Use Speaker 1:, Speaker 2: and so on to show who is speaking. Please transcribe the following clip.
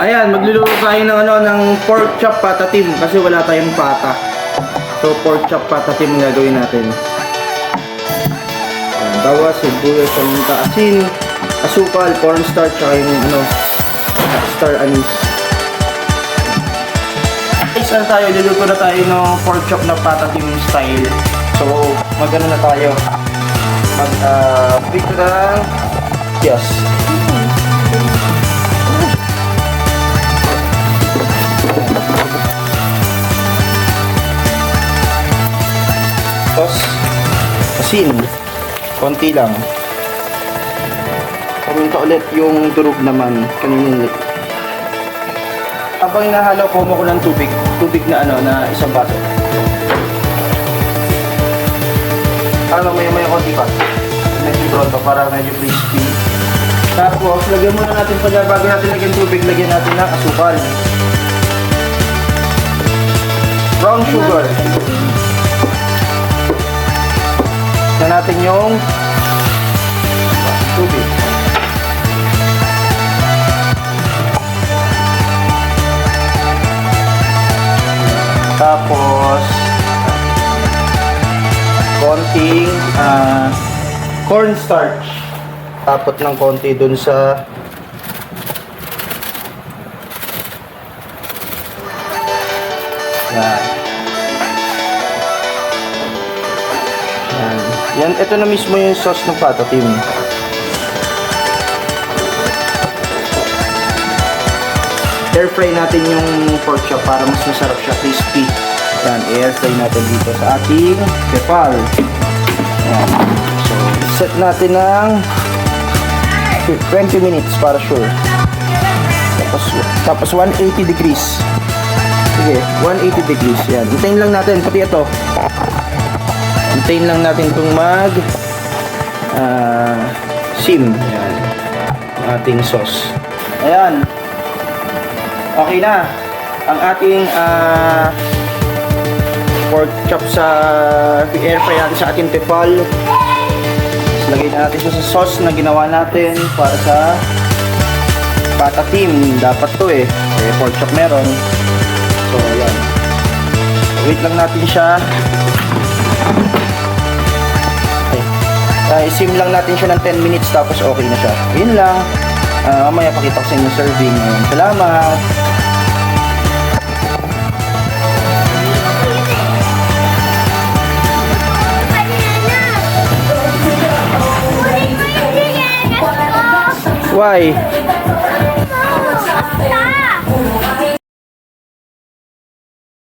Speaker 1: Ayan, magluluto tayo ng ng pork chop patatim kasi wala tayong pata. So pork chop patatim ang gagawin natin. Ayan, bawas, sibuyas, paminta, asin, asukal, cornstarch, saka yung star anise. Guys, tayo, luluto na tayo ng pork chop na patatim style. So, magano na tayo. Big na yes. Tapos, asin. Konti lang. Paminta ulit yung durog naman. Kanina. Habang hinahalo, kumo ko ng tubig. Tubig na na isang baso. Maya konti pa. Medyo pronto para medyo crispy. Tapos, lagyan muna natin pala bago natin lagyan tubig, lagyan natin ng asukal. Brown sugar. Na natin yung tubig. Tapos konting cornstarch. Tapot ng konti dun sa yan. Yan, ito na mismo yung sauce ng patatim. Air fry natin yung pork chop para mas masarap siya, crispy. Yan, air fry natin dito sa ating tepal. Yan. So, set natin ng 20 minutes para sure. Tapos 180 degrees. Sige, 180 degrees. Yan. Hintayin lang natin, pati ito. Hintayin lang natin itong sim. Ayan. Ating sauce. Ayan. Okay na. Ang ating pork chop sa air fry natin sa ating tepal. Lagay na natin siya sa sauce na ginawa natin para sa patatim. Dapat to pork chop meron. So, ayan. Wait lang natin siya. I-sim lang natin siya ng 10 minutes tapos okay na siya. Yun lang. Mamaya pakita ko sa inyo serving. Salamat! Why?